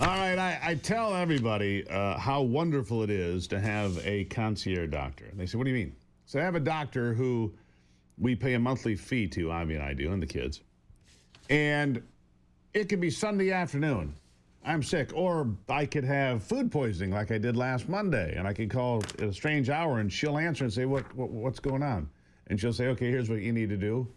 All right, I tell everybody how wonderful it is to have a concierge doctor. And they say, what do you mean? So I have a doctor who we pay a monthly fee to, Avi and I do, and the kids. And it could be Sunday afternoon. I'm sick. Or I could have food poisoning like I did last Monday. And I could call at a strange hour and she'll answer and say, what's going on? And she'll say, okay, here's what you need to do.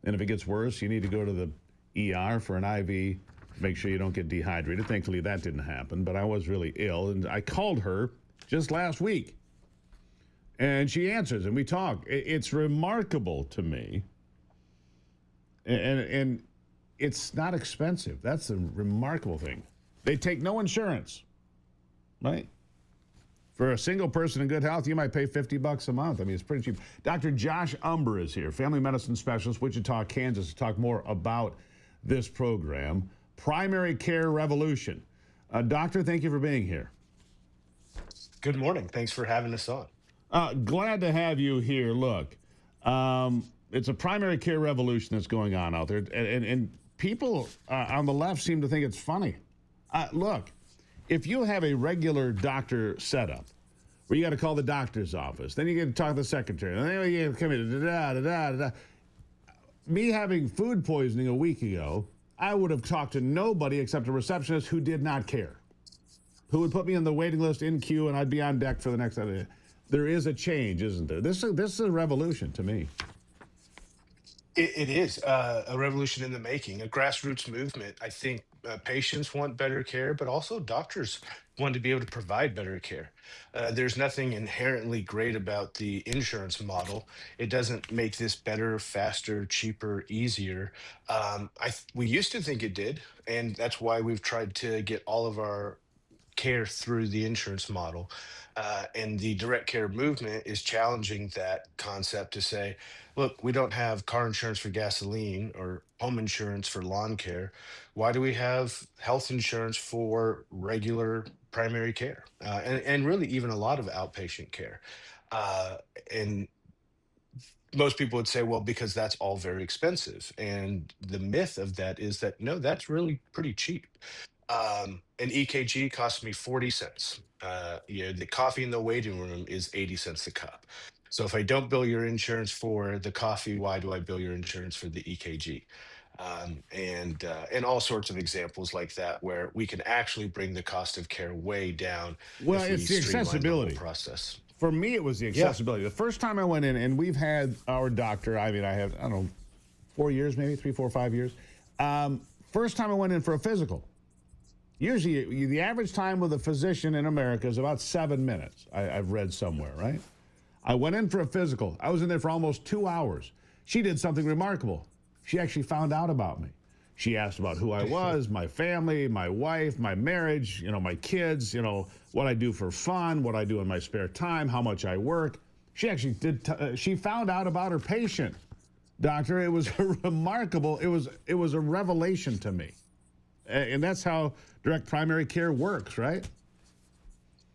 And if it gets worse, you need to go to the ER for an IV. Make sure you don't get dehydrated. Thankfully, that didn't happen, but I was really ill. And I called her just last week. And she answers, and we talk. It's remarkable to me. And it's not expensive. That's the remarkable thing. They take no insurance, right? For a single person in good health, you might pay $50 a month. I mean, it's pretty cheap. Dr. Josh Umbehr is here, family medicine specialist, Wichita, Kansas, to talk more about this program, Primary Care Revolution. Doctor, thank you for being here. Good morning. Thanks for having us on. Glad to have you here. Look, it's a primary care revolution that's going on out there, and people on the left seem to think it's funny. Look, if you have a regular doctor setup, where you got to call the doctor's office, then you get to talk to the secretary, and then you come in, me having food poisoning a week ago, I would have talked to nobody except a receptionist who did not care, who would put me on the waiting list in queue, and I'd be on deck for the next day. There is a change, isn't there? This is a revolution to me. It is a revolution in the making, a grassroots movement. I think patients want better care, but also doctors want to be able to provide better care. There's nothing inherently great about the insurance model. It doesn't make this better, faster, cheaper, easier. We used to think it did, and that's why we've tried to get all of our care through the insurance model. And the direct care movement is challenging that concept to say, look, we don't have car insurance for gasoline or home insurance for lawn care. Why do we have health insurance for regular primary care? And really, even a lot of outpatient care. And most people would say, well, because that's all very expensive. And the myth of that is that, no, that's really pretty cheap. An EKG cost me 40 cents. The coffee in the waiting room is 80 cents a cup. So if I don't bill your insurance for the coffee, why do I bill your insurance for the EKG? And all sorts of examples like that, where we can actually bring the cost of care way down Well, if we it's the streamline the whole accessibility. process. For me, it was the Yeah. accessibility. The first time I went in, and we've had our doctor, I mean, I have, I don't know, 4 years, maybe 3, 4, 5 years. First time I went in for a physical. Usually, the average time with a physician in America is about 7 minutes. I've read somewhere, right? I went in for a physical. I was in there for almost 2 hours. She did something remarkable. She actually found out about me. She asked about who I was, my family, my wife, my marriage, my kids, what I do for fun, what I do in my spare time, how much I work. She actually she found out about her patient. Doctor, it was remarkable. It was a revelation to me. And that's how direct primary care works, right?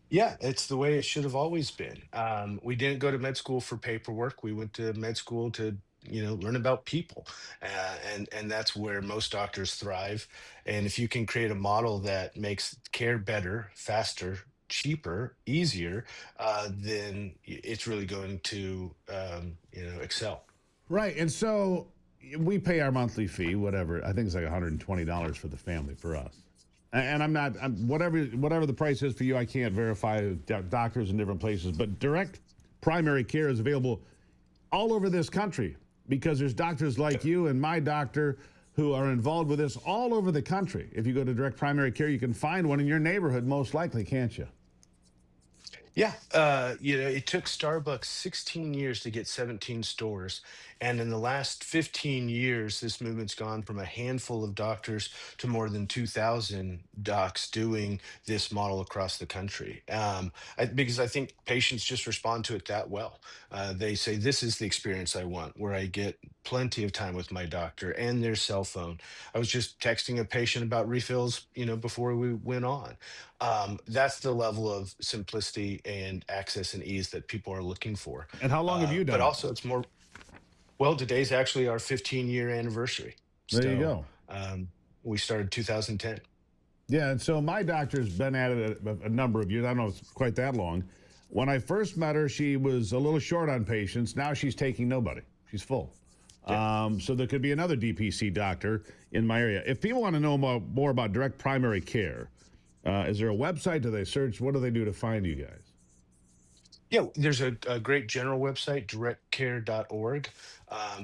Yeah, it's the way it should have always been. We didn't go to med school for paperwork. We went to med school to, learn about people, and that's where most doctors thrive. And if you can create a model that makes care better, faster, cheaper, easier, then it's really going to, excel. Right. And so we pay our monthly fee, whatever. I think it's like $120 for the family for us. And whatever the price is for you, I can't verify doctors in different places. But direct primary care is available all over this country because there's doctors like you and my doctor who are involved with this all over the country. If you go to direct primary care, you can find one in your neighborhood, most likely, can't you? Yeah, it took Starbucks 16 years to get 17 stores. And in the last 15 years, this movement's gone from a handful of doctors to more than 2,000 docs doing this model across the country. Because I think patients just respond to it that well. They say, this is the experience I want, where I get plenty of time with my doctor and their cell phone. I was just texting a patient about refills, before we went on. That's the level of simplicity and access and ease that people are looking for. And how long have you But done it? also, it's more, well, today's actually our 15-year anniversary. There you So go. we started 2010. Yeah, and so my doctor's been at it a number of years. I don't know if it's quite that long. When I first met her, she was a little short on patients. Now she's taking nobody. She's full. Yeah. So there could be another DPC doctor in my area. If people want to know more about direct primary care, is there a website? Do they search? What do they do to find you guys? Yeah, there's a great general website, directcare.org,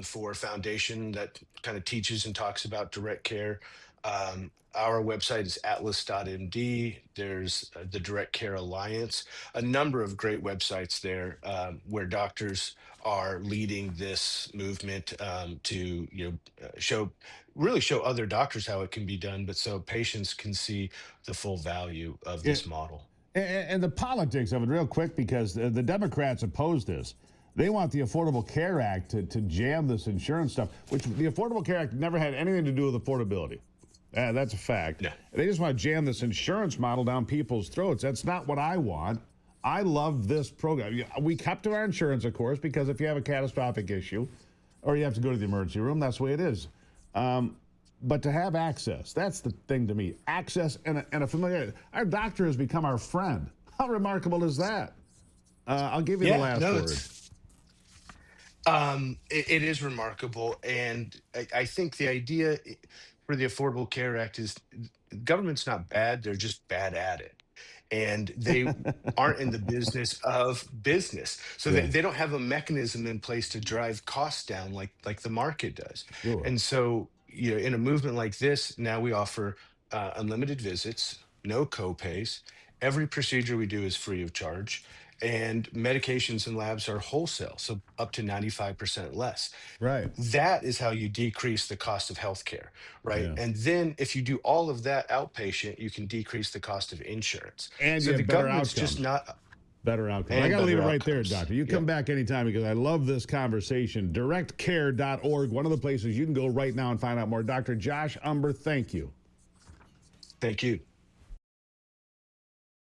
for a foundation that kind of teaches and talks about direct care. Our website is atlas.md. There's the Direct Care Alliance, a number of great websites there where doctors are leading this movement to really show other doctors how it can be done, but so patients can see the full value of Yeah, this model. and the politics of it, real quick, because the Democrats oppose this. They want the Affordable Care Act to jam this insurance stuff, which the Affordable Care Act never had anything to do with affordability. That's a fact. Yeah. They just want to jam this insurance model down people's throats. That's not what I want. I love this program. We kept to our insurance, of course, because if you have a catastrophic issue or you have to go to the emergency room, that's the way it is. But to have access, that's the thing to me. Access and a familiarity. Our doctor has become our friend. How remarkable is that? I'll give you the last word. It is remarkable, and I think the idea for the Affordable Care Act is government's not bad; they're just bad at it, and they aren't in the business of business, so Yeah, they don't have a mechanism in place to drive costs down like the market does. sure. And so, in a movement like this, now we offer unlimited visits, no copays. Every procedure we do is free of charge. And medications and labs are wholesale, so up to 95% less. Right. That is how you decrease the cost of healthcare, right? Yeah. And then if you do all of that outpatient, you can decrease the cost of insurance. And So you the have better government's just outcomes. not, Better outcomes. I and got to leave it better right there, outcomes. doctor. You Yeah. come back anytime because I love this conversation. Directcare.org, one of the places you can go right now and find out more. Dr. Josh Umbehr, thank you. Thank you.